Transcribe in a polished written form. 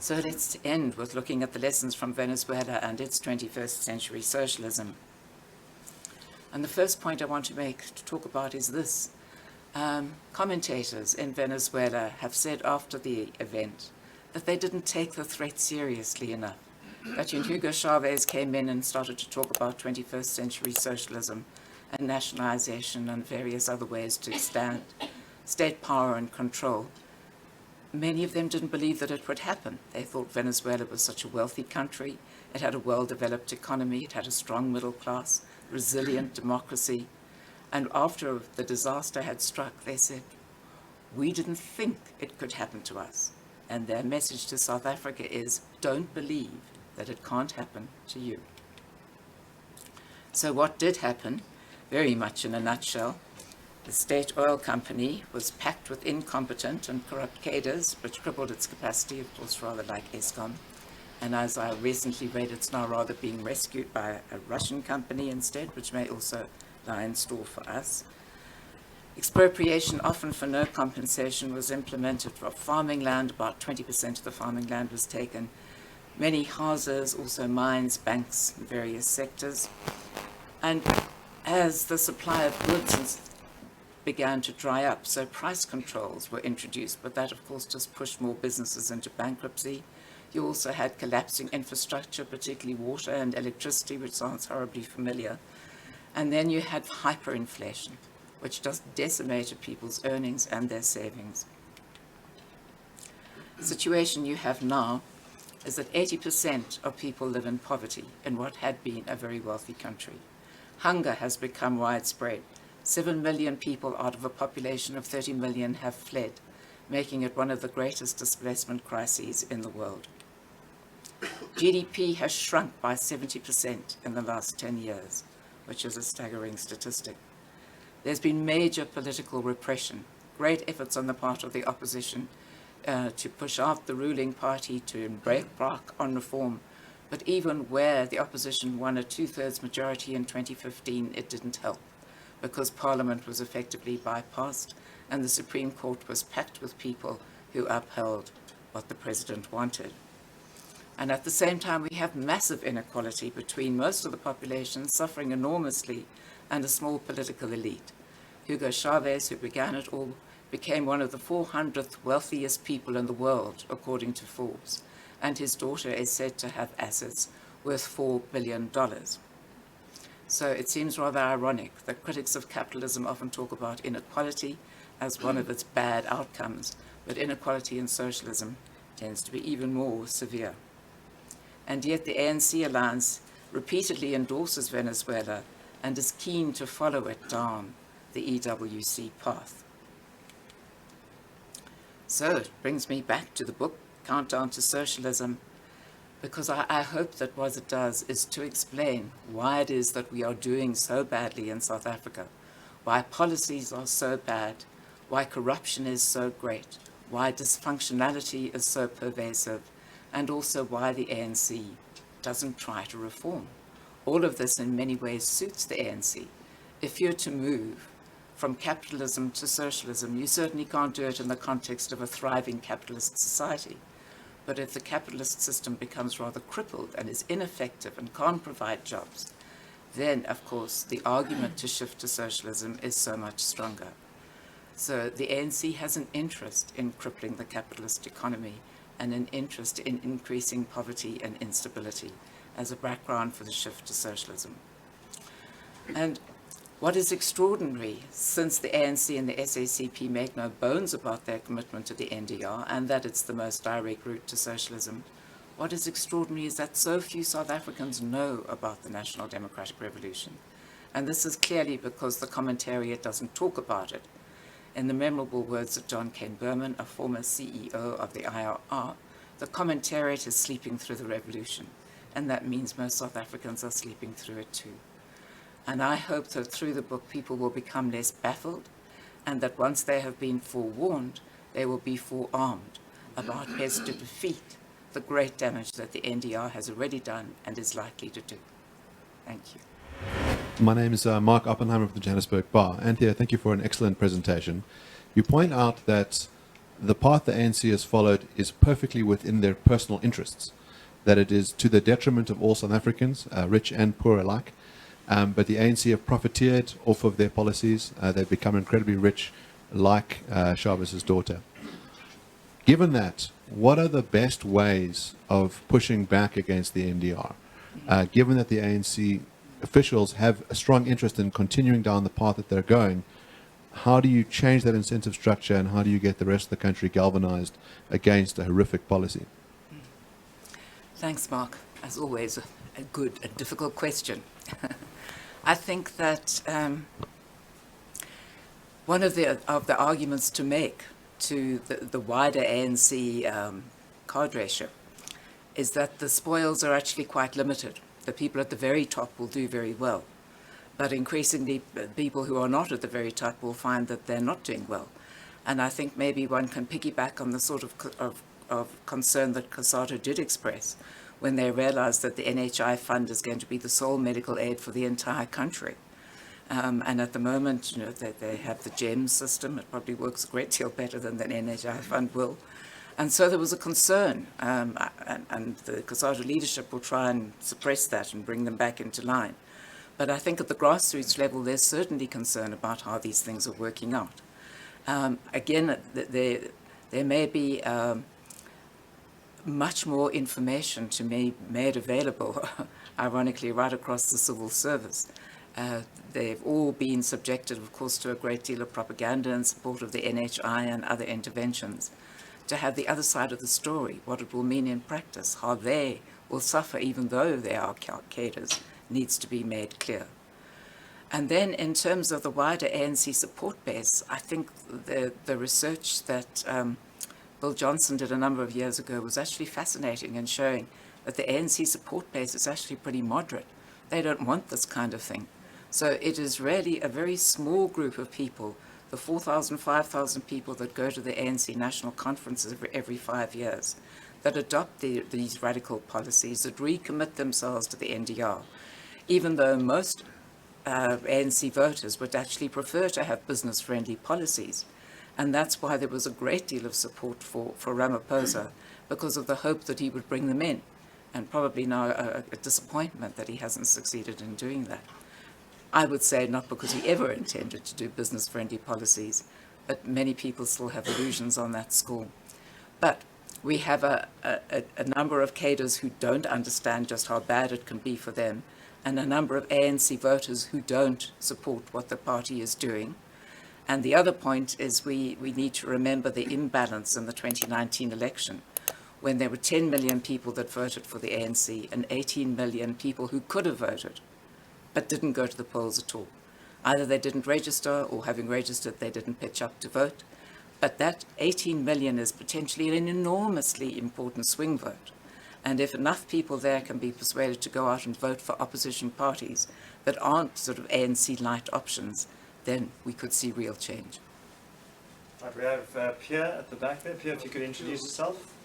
So let's end with looking at the lessons from Venezuela and its 21st century socialism. And the first point I want to talk about is this. Commentators in Venezuela have said after the event that they didn't take the threat seriously enough. That when Hugo Chavez came in and started to talk about 21st century socialism and nationalization and various other ways to expand state power and control, many of them didn't believe that it would happen. They thought Venezuela was such a wealthy country. It had a well-developed economy. It had a strong middle class, resilient democracy. And after the disaster had struck, they said, we didn't think it could happen to us. And their message to South Africa is, don't believe that it can't happen to you. So what did happen, very much in a nutshell, the state oil company was packed with incompetent and corrupt cadres, which crippled its capacity, of course, rather like Eskom. And as I recently read, it's now rather being rescued by a Russian company instead, which may also lie in store for us. Expropriation, often for no compensation, was implemented for farming land. About 20% of the farming land was taken. Many houses, also mines, banks, and various sectors. And as the supply of goods began to dry up, so price controls were introduced, but that, of course, just pushed more businesses into bankruptcy. You also had collapsing infrastructure, particularly water and electricity, which sounds horribly familiar. And then you had hyperinflation, which just decimated people's earnings and their savings. The situation you have now is that 80% of people live in poverty in what had been a very wealthy country. Hunger has become widespread. 7 million people out of a population of 30 million have fled, making it one of the greatest displacement crises in the world. GDP has shrunk by 70% in the last 10 years, which is a staggering statistic. There's been major political repression, great efforts on the part of the opposition to push out the ruling party, to embark on reform. But even where the opposition won a 2/3 majority in 2015, it didn't help, because Parliament was effectively bypassed and the Supreme Court was packed with people who upheld what the president wanted. And at the same time, we have massive inequality between most of the population suffering enormously and a small political elite. Hugo Chavez, who began it all, became one of the 400th wealthiest people in the world, according to Forbes, and his daughter is said to have assets worth $4 billion. So it seems rather ironic that critics of capitalism often talk about inequality as one of its bad outcomes, but inequality in socialism tends to be even more severe. And yet the ANC alliance repeatedly endorses Venezuela and is keen to follow it down the EWC path. So it brings me back to the book, Countdown to Socialism, because I hope that what it does is to explain why it is that we are doing so badly in South Africa, why policies are so bad, why corruption is so great, why dysfunctionality is so pervasive, and also why the ANC doesn't try to reform. All of this in many ways suits the ANC. If you're to move from capitalism to socialism, you certainly can't do it in the context of a thriving capitalist society. But if the capitalist system becomes rather crippled and is ineffective and can't provide jobs, then, of course, the argument to shift to socialism is so much stronger. So the ANC has an interest in crippling the capitalist economy and an interest in increasing poverty and instability as a background for the shift to socialism. And what is extraordinary, since the ANC and the SACP make no bones about their commitment to the NDR and that it's the most direct route to socialism, what is extraordinary is that so few South Africans know about the National Democratic Revolution. And this is clearly because the commentariat doesn't talk about it. In the memorable words of John Kane Berman, a former CEO of the IRR, the commentariat is sleeping through the revolution, and that means most South Africans are sleeping through it too. And I hope that through the book people will become less baffled, and that once they have been forewarned, they will be forearmed about how to defeat the great damage that the NDR has already done and is likely to do. Thank you. My name is Mark Oppenheimer of the Johannesburg Bar. Anthea, thank you for an excellent presentation. You point out that the path the ANC has followed is perfectly within their personal interests, that it is to the detriment of all South Africans, rich and poor alike. But the ANC have profiteered off of their policies. They've become incredibly rich, like Chavez's daughter. Given that, what are the best ways of pushing back against the NDR? Given that the ANC officials have a strong interest in continuing down the path that they're going, how do you change that incentive structure, and how do you get the rest of the country galvanized against a horrific policy? Thanks, Mark. As always, a good and difficult question. I think that one of the arguments to make to the wider ANC cadreship is that the spoils are actually quite limited. The people at the very top will do very well, but increasingly people who are not at the very top will find that they're not doing well. And I think maybe one can piggyback on the sort of concern that COSATU did express when they realized that the NHI fund is going to be the sole medical aid for the entire country. And at the moment, you know, they have the GEMS system. It probably works a great deal better than the NHI fund will. And so there was a concern, and the COSATU leadership will try and suppress that and bring them back into line. But I think at the grassroots level, there's certainly concern about how these things are working out. Again, there may be much more information to be made available, ironically, right across the civil service. They've all been subjected, of course, to a great deal of propaganda in support of the NHI and other interventions. To have the other side of the story, what it will mean in practice, how they will suffer even though they are cadres, needs to be made clear. And then in terms of the wider ANC support base, I think the research that Bill Johnson did a number of years ago was actually fascinating in showing that the ANC support base is actually pretty moderate. They don't want this kind of thing. So it is really a very small group of people, the 4,000, 5,000 people that go to the ANC national conferences every 5 years, that adopt these radical policies, that recommit themselves to the NDR, even though most ANC voters would actually prefer to have business-friendly policies. And that's why there was a great deal of support for Ramaphosa, because of the hope that he would bring them in, and probably now a disappointment that he hasn't succeeded in doing that. I would say not because he ever intended to do business-friendly policies, but many people still have illusions on that score. But we have a number of cadres who don't understand just how bad it can be for them, and a number of ANC voters who don't support what the party is doing. And the other point is we need to remember the imbalance in the 2019 election, when there were 10 million people that voted for the ANC and 18 million people who could have voted, but didn't go to the polls at all. Either they didn't register, or having registered, they didn't pitch up to vote. But that 18 million is potentially an enormously important swing vote. And if enough people there can be persuaded to go out and vote for opposition parties that aren't sort of ANC-light options, then we could see real change. Right, we have Pierre at the back there. Pierre, if you could introduce yourself.